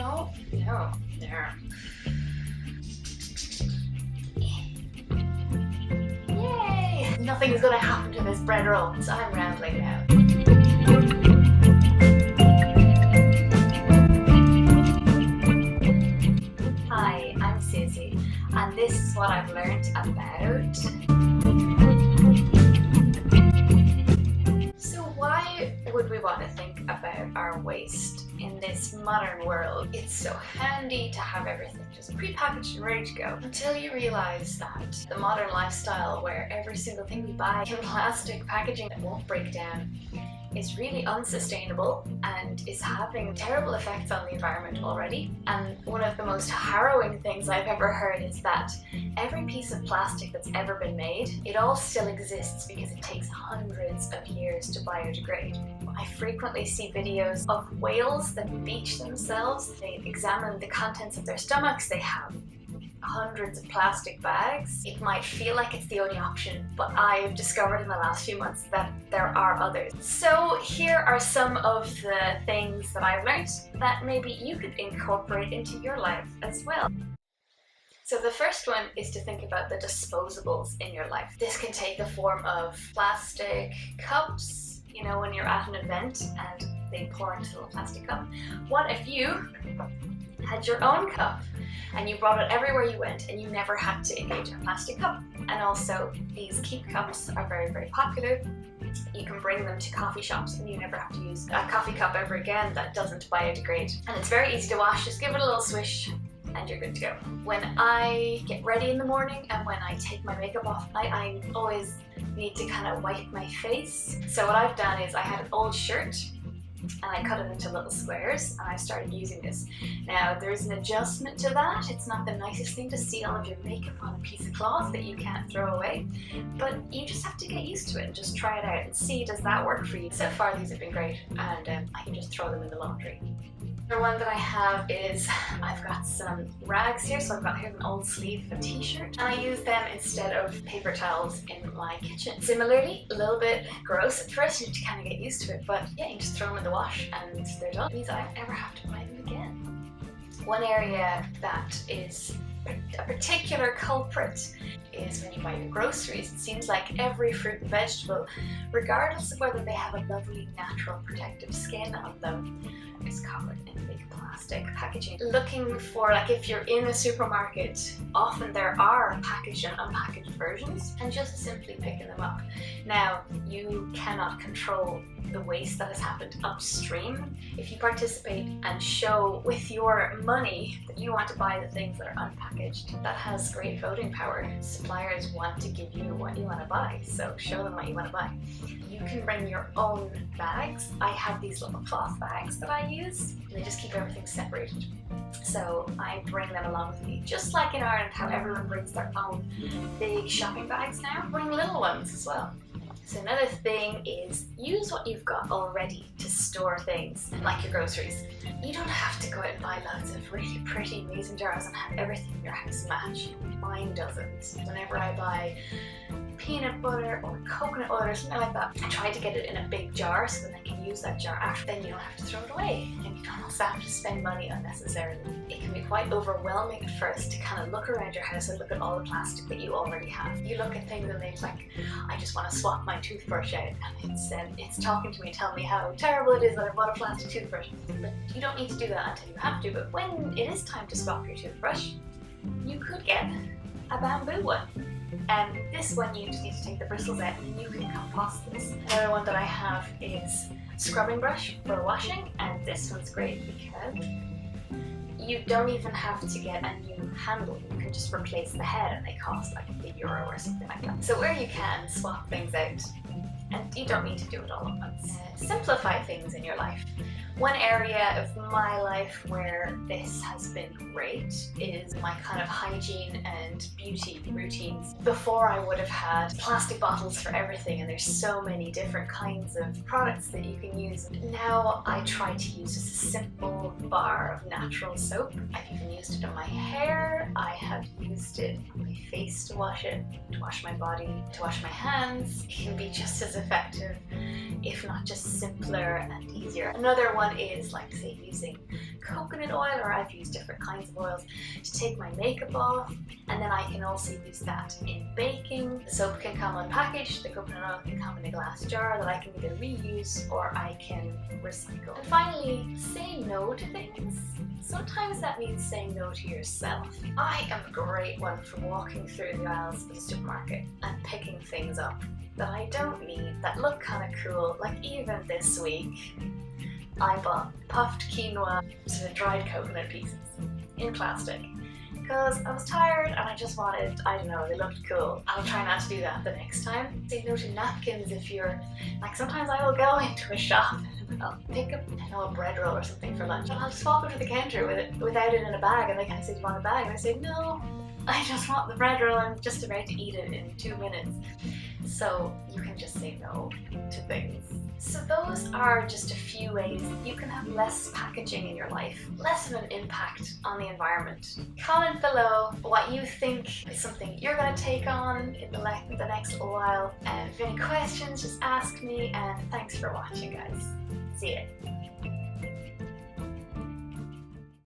No, no, there. Yay! Nothing is gonna happen to this bread roll, so I'm rambling now. Hi, I'm Suzy, and this is what I've learned about. So why would we want to think about our waste in this modern world? It's so handy to have everything just pre-packaged and ready to go, until you realize that the modern lifestyle where every single thing we buy in plastic packaging that won't break down is really unsustainable and is having terrible effects on the environment already. And one of the most harrowing things I've ever heard is that every piece of plastic that's ever been made, it all still exists because it takes hundreds of years to biodegrade. I frequently see videos of whales that beach themselves. They examine the contents of their stomachs. They have hundreds of plastic bags. It might feel like it's the only option, but I've discovered in the last few months that there are others. So here are some of the things that I've learned that maybe you could incorporate into your life as well. So the first one is to think about the disposables in your life. This can take the form of plastic cups, you know, when you're at an event and they pour into a little plastic cup. What if you had your own cup and you brought it everywhere you went and you never had to engage in a plastic cup? And also, these keep cups are very, very popular. You can bring them to coffee shops and you never have to use a coffee cup ever again that doesn't biodegrade. And it's very easy to wash, just give it a little swish and you're good to go. When I get ready in the morning and when I take my makeup off, I always need to kind of wipe my face. So what I've done is I had an old shirt and I cut it into little squares and I started using this. Now there's an adjustment to that. It's not the nicest thing to see all of your makeup on a piece of cloth that you can't throw away, but you just have to get used to it and just try it out and see, does that work for you? So far these have been great, and I can just throw them in the laundry. Another one that I have is I've got some rags here. So here's an old sleeve of a t-shirt and I use them instead of paper towels in my kitchen. Similarly, a little bit gross at first, you need to kind of get used to it, but yeah, you just throw them in the wash and they're done. It means I don't ever have to buy them again. One area that is a particular culprit is when you buy your groceries. It seems like every fruit and vegetable, regardless of whether they have a lovely natural protective skin on them, is covered in big plastic packaging. Looking for, like, if you're in a supermarket, often there are packaged and unpackaged versions, and just simply picking them up. Now, you cannot control the waste that has happened upstream. If you participate and show with your money that you want to buy the things that are unpackaged, that has great voting power. Suppliers want to give you what you want to buy, so show them what you want to buy. You can bring your own bags. I have these little cloth bags that I use, and they just keep everything separated. So I bring them along with me, just like in Ireland how everyone brings their own big shopping bags now. Bring little ones as well. So another thing is use what you've got already to store things, like your groceries. You don't have to go out and buy loads of really pretty mason jars and have everything in your house match. Mine doesn't. Whenever I buy peanut butter or coconut oil or something like that, I try to get it in a big jar so that I can use that jar after. Then you don't have to throw it away and you don't also have to spend money unnecessarily. It can be quite overwhelming at first to kind of look around your house and look at all the plastic that you already have. You look at things and it's like, I just want to swap my toothbrush out, and it's talking to me, telling me how terrible it is that I bought a plastic toothbrush. But you don't need to do that until you have to. But when it is time to swap your toothbrush, you could get a bamboo one. And this one you just need to take the bristles out and you can compost this. Another one that I have is scrubbing brush for washing, and this one's great because you don't even have to get a new handle. You can just replace the head and they cost like €1 or something like that. So where you can, swap things out, and you don't need to do it all at once. Simplify things in your life. One area of my life where this has been great is my kind of hygiene and beauty routines. Before I would have had plastic bottles for everything, and there's so many different kinds of products that you can use. Now I try to use just a simple bar of natural soap. I've even used it on my hair. I have used it on my face to wash it, to wash my body, to wash my hands. It can be just as effective, if not just simpler and easier. Another one is, like, say, using coconut oil, or I've used different kinds of oils to take my makeup off, and then I can also use that in baking. The soap can come unpackaged, the coconut oil can come in a glass jar that I can either reuse or I can recycle. And finally, say no to things. Sometimes that means saying no to yourself. I am a great one for walking through the aisles of the supermarket and picking things up that I don't need, that look kind of cool. Like even this week, I bought puffed quinoa to dried coconut pieces in plastic because I was tired and I just wanted, I don't know, they looked cool. I'll try not to do that the next time. Say no to napkins if you're, like sometimes I will go into a shop and I'll pick up, a bread roll or something for lunch and I'll just walk up to the counter with it without it in a bag, and they kind of say, do you want a bag? And I say, no, I just want the bread roll, I'm just about to eat it in 2 minutes. So you can just say no to things. So those are just a few ways you can have less packaging in your life, less of an impact on the environment. Comment below what you think is something you're going to take on in the next little while. And if you have any questions, just ask me, and thanks for watching, guys. See ya.